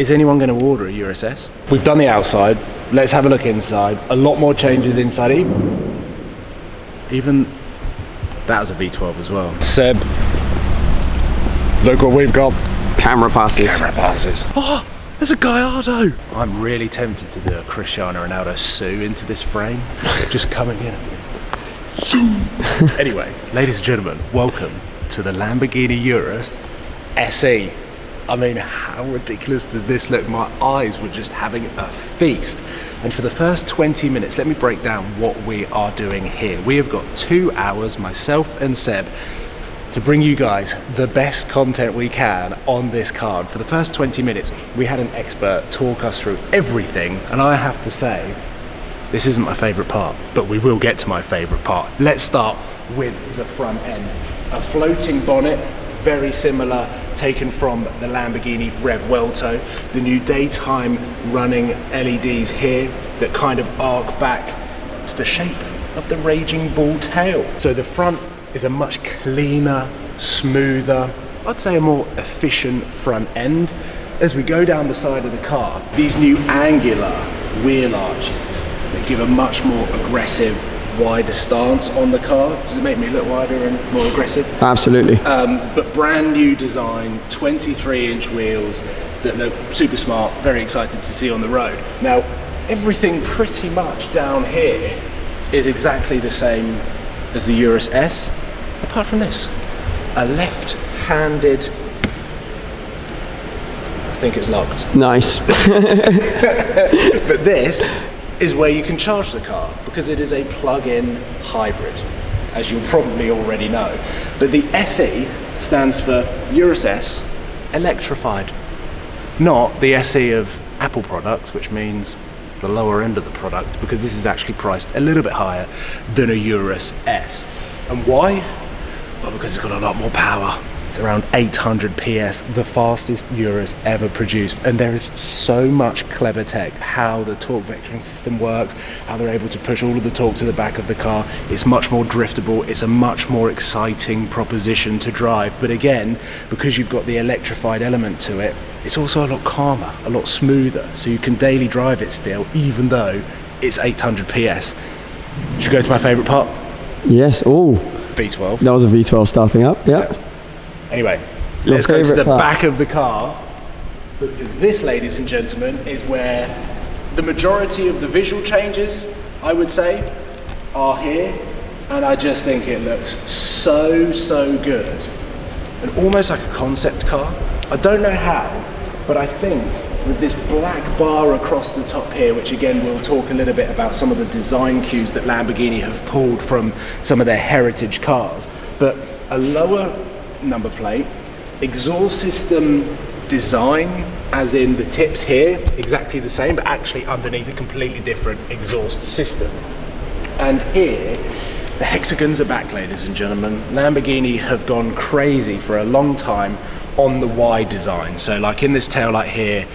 Is anyone going to order a Urus S? We've done the outside. Let's have a look inside. A lot more changes inside. Even that was a V12 as well. Seb, look what we've got. Camera passes. Camera passes. Oh, there's a Gallardo. I'm really tempted to do a Cristiano Ronaldo Sue into this frame. Just coming in. Anyway, ladies and gentlemen, welcome to the Lamborghini Urus SE. I mean, how ridiculous does this look? My eyes were just having a feast. And for the first 20 minutes, let me break down what we are doing here. We have got 2 hours, myself and Seb, to bring you guys the best content we can on this car. For the first 20 minutes, we had an expert talk us through everything. And I have to say, this isn't my favorite part, but we will get to my favorite part. Let's start with the front end. A floating bonnet, very similar, taken from the Lamborghini Revuelto. The new daytime running LEDs here that kind of arc back to the shape of the Raging Bull tail. So the front is a much cleaner, smoother, I'd say a more efficient front end. As we go down the side of the car, these new angular wheel arches, they give a much more aggressive, wider stance on the car. Does it make me look wider and more aggressive? Absolutely. But brand new design, 23-inch wheels that look super smart, very excited to see on the road. Now, everything pretty much down here is exactly the same as the Urus S, apart from this, a left-handed, I think it's locked. Nice. But this is where you can charge the car because it is a plug-in hybrid, as you'll probably already know. But the SE stands for Urus S electrified, not the SE of Apple products, which means the lower end of the product, because this is actually priced a little bit higher than a Urus S. And why? Well, because it's got a lot more power. It's around 800 PS, the fastest Urus ever produced. And there is so much clever tech, how the torque vectoring system works, how they're able to push all of the torque to the back of the car. It's much more driftable. It's a much more exciting proposition to drive. But again, because you've got the electrified element to it, it's also a lot calmer, a lot smoother. So you can daily drive it still, even though it's 800 PS. Should we go to my favorite part? Yes, oh. V12. That was a V12 starting up, yeah. Anyway, Your let's go to the part. back of the car, because this, ladies and gentlemen, is where the majority of the visual changes, I would say, are here. And I just think it looks so, so good. And almost like a concept car. I don't know how, but I think with this black bar across the top here, which again, we'll talk a little bit about some of the design cues that Lamborghini have pulled from some of their heritage cars, but a lower number plate, exhaust system design, as in the tips here, exactly the same, but actually underneath a completely different exhaust system. And here, the hexagons are back, ladies and gentlemen. Lamborghini have gone crazy for a long time on the Y design. So like in this taillight here,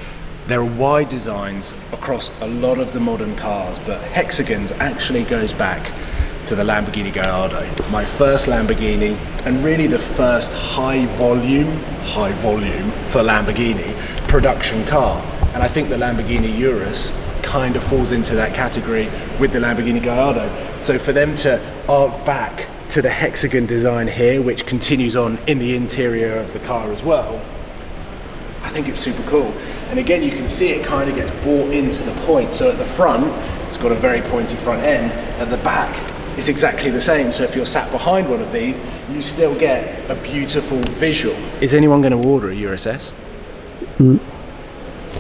there are Y designs across a lot of the modern cars, but hexagons actually goes back to the Lamborghini Gallardo, my first Lamborghini, and really the first high volume for Lamborghini production car. And I think the Lamborghini Urus kind of falls into that category with the Lamborghini Gallardo. So for them to arc back to the hexagon design here, which continues on in the interior of the car as well, I think it's super cool. And again, you can see it kind of gets brought into the point. So at the front, it's got a very pointy front end. At the back, it's exactly the same. So if you're sat behind one of these, you still get a beautiful visual. Is anyone going to order a Urus S? Okay.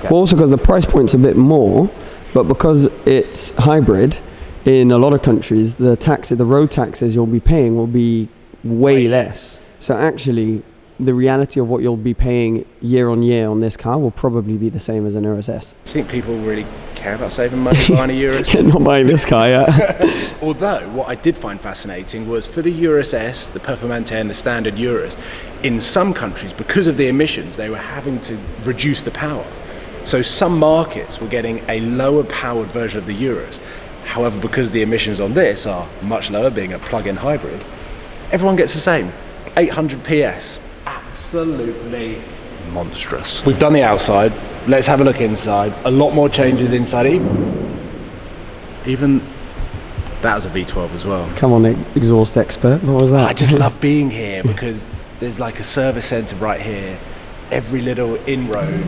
Well, also because the price point's a bit more, but because it's hybrid, in a lot of countries, the road taxes you'll be paying will be way less. So actually, the reality of what you'll be paying year on year on this car will probably be the same as an Urus S. Do you think people really care about saving money buying a Urus? Not buying this car, yeah. Although, what I did find fascinating was for the Urus S, the Performante and the standard Urus, in some countries, because of the emissions, they were having to reduce the power. So some markets were getting a lower powered version of the Urus. However, because the emissions on this are much lower, being a plug-in hybrid, everyone gets the same, 800 PS. Absolutely monstrous. We've done the outside. let's have a look inside. A lot more changes inside. Even that was a V12 as well. Come on, exhaust expert. What was that? I just love being here because there's like a service centre right here. Every little inroad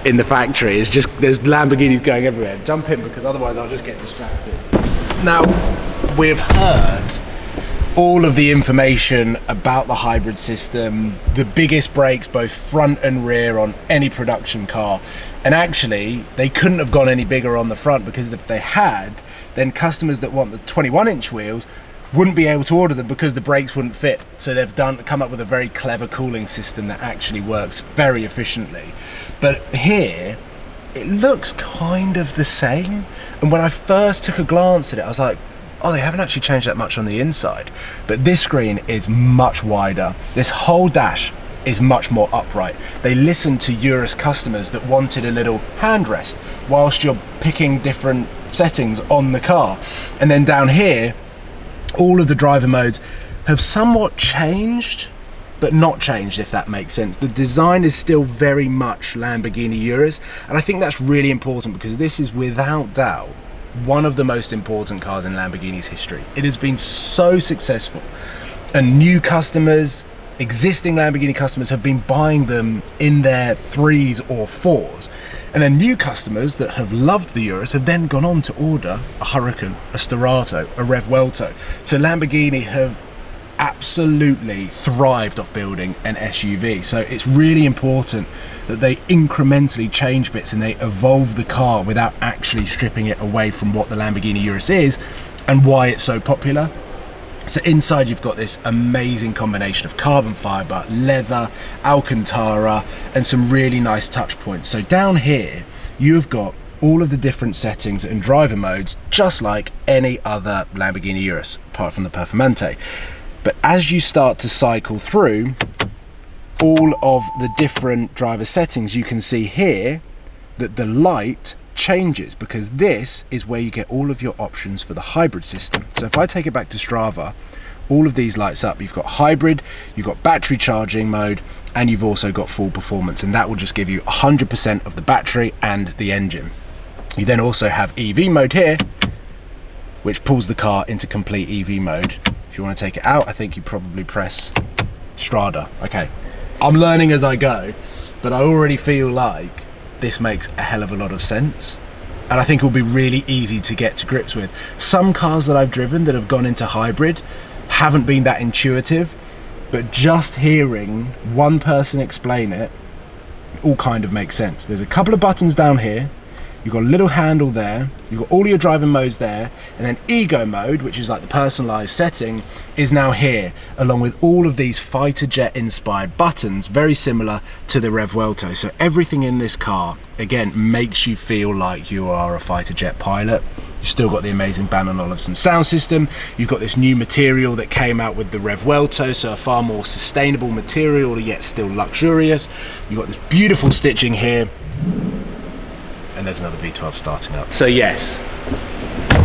in the factory is just, there's Lamborghinis going everywhere. Jump in, because otherwise I'll just get distracted. Now, we've heard all of the information about the hybrid system, the biggest brakes both front and rear on any production car, and actually they couldn't have gone any bigger on the front, because if they had, then customers that want the 21-inch wheels wouldn't be able to order them because the brakes wouldn't fit. So they've come up with a very clever cooling system that actually works very efficiently. But here it looks kind of the same, and when I first took a glance at it I was like, oh, they haven't actually changed that much on the inside. But this screen is much wider. This whole dash is much more upright. They listened to Urus customers that wanted a little handrest whilst you're picking different settings on the car. And then down here, all of the driver modes have somewhat changed, but not changed, if that makes sense. The design is still very much Lamborghini Urus, and I think that's really important because this is without doubt one of the most important cars in Lamborghini's history. It has been so successful, and new customers, existing Lamborghini customers have been buying them in their 3s or 4s. And then new customers that have loved the Urus have then gone on to order a Huracan, a Starato, a Revuelto. So Lamborghini have absolutely thrived off building an SUV. So it's really important that they incrementally change bits and they evolve the car without actually stripping it away from what the Lamborghini Urus is and why it's so popular. So inside you've got this amazing combination of carbon fibre, leather, Alcantara, and some really nice touch points. So down here you've got all of the different settings and driver modes, just like any other Lamborghini Urus, apart from the Performante. But as you start to cycle through all of the different driver settings, you can see here that the light changes, because this is where you get all of your options for the hybrid system. So if I take it back to Strava, all of these lights up. You've got hybrid, you've got battery charging mode, and you've also got full performance, and that will just give you 100% of the battery and the engine. You then also have EV mode here, which pulls the car into complete EV mode. If you want to take it out, I think you probably press Strada. Okay, I'm learning as I go, but I already feel like this makes a hell of a lot of sense, and I think it will be really easy to get to grips with. Some cars that I've driven that have gone into hybrid haven't been that intuitive, but just hearing one person explain it, it all kind of makes sense. There's a couple of buttons down here, you've got a little handle there, you've got all your driving modes there, and then Ego mode, which is like the personalized setting, is now here, along with all of these fighter jet inspired buttons, very similar to the Revuelto. So everything in this car, again, makes you feel like you are a fighter jet pilot. You've still got the amazing Bang & Olufsen sound system. You've got this new material that came out with the Revuelto, so a far more sustainable material, yet still luxurious. You've got this beautiful stitching here, and there's another V12 starting up. So yes,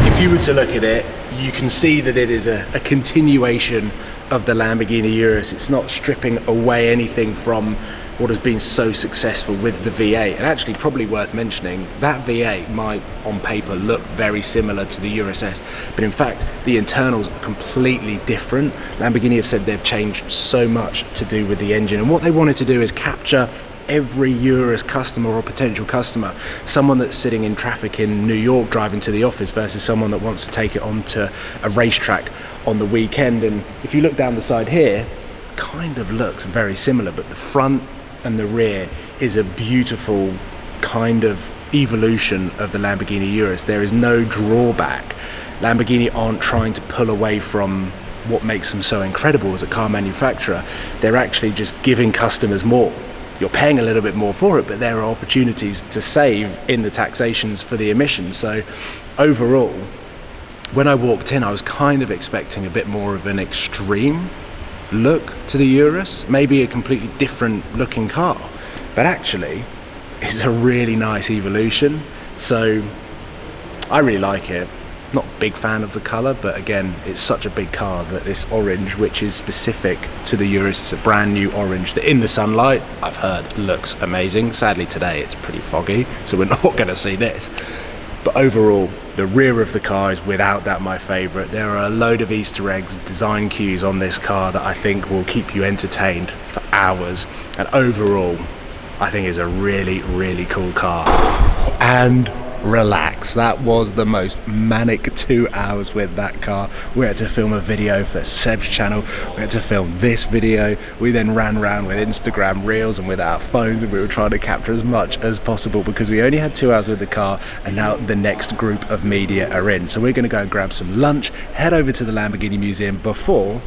if you were to look at it, you can see that it is a continuation of the Lamborghini Urus. It's not stripping away anything from what has been so successful with the V8. And actually, probably worth mentioning, that V8 might on paper look very similar to the Urus S, but in fact the internals are completely different. Lamborghini have said they've changed so much to do with the engine, and what they wanted to do is capture every Urus customer or potential customer, someone that's sitting in traffic in New York driving to the office versus someone that wants to take it onto a racetrack on the weekend. And if you look down the side here, kind of looks very similar, but the front and the rear is a beautiful kind of evolution of the Lamborghini Urus. There is no drawback. Lamborghini aren't trying to pull away from what makes them so incredible as a car manufacturer. They're actually just giving customers more. You're paying a little bit more for it, but there are opportunities to save in the taxations for the emissions. So overall, when I walked in, I was kind of expecting a bit more of an extreme look to the Urus, maybe a completely different looking car, but actually it's a really nice evolution. So I really like it. Not a big fan of the colour, but again, it's such a big car that this orange, which is specific to the Urus, it's a brand new orange that in the sunlight, I've heard, looks amazing. Sadly today it's pretty foggy, so we're not going to see this. But overall, the rear of the car is without doubt my favourite. There are a load of Easter eggs, design cues on this car that I think will keep you entertained for hours. And overall, I think it's a really, really cool car. And relax, that was the most manic 2 hours with that car. We had to film a video for Seb's channel, we had to film this video, we then ran around with Instagram reels and with our phones, and we were trying to capture as much as possible because we only had 2 hours with the car, and now the next group of media are in. So we're going to go and grab some lunch, head over to the Lamborghini Museum before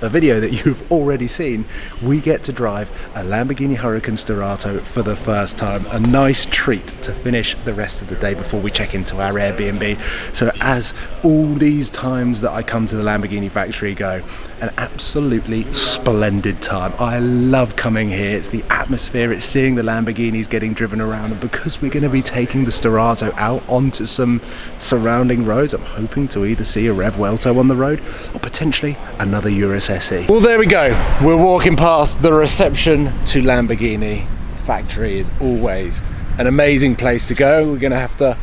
a video that you've already seen. We get to drive a Lamborghini Huracan Sturato for the first time. A nice treat to finish the rest of the day before we check into our Airbnb. So as all these times that I come to the Lamborghini factory go, an absolutely splendid time. I love coming here. It's the atmosphere, it's seeing the Lamborghinis getting driven around, and because we're going to be taking the Sturato out onto some surrounding roads, I'm hoping to either see a Rev Welto on the road or potentially another Urus SE. Well, there we go. We're walking past the reception to Lamborghini. The factory is always an amazing place to go. We're going to have to...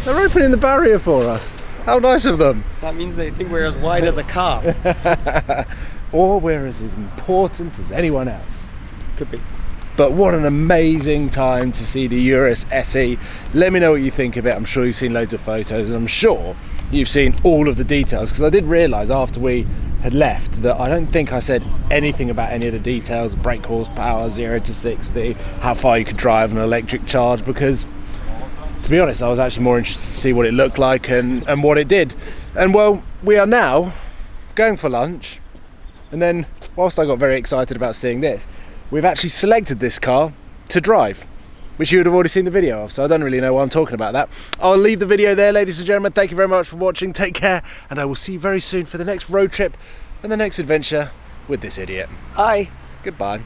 They're opening the barrier for us. How nice of them. That means they think we're as wide as a car. Or we're as important as anyone else. Could be. But what an amazing time to see the Urus SE. Let me know what you think of it. I'm sure you've seen loads of photos, and I'm sure you've seen all of the details, because I did realise after we had left that I don't think I said anything about any of the details, brake horsepower, 0 to 60, how far you could drive an electric charge, because to be honest, I was actually more interested to see what it looked like and what it did. And well, we are now going for lunch, and then whilst I got very excited about seeing this, we've actually selected this car to drive, which you would have already seen the video of, so I don't really know why I'm talking about that. I'll leave the video there, ladies and gentlemen. Thank you very much for watching. Take care, and I will see you very soon for the next road trip and the next adventure with this idiot. Hi. Goodbye.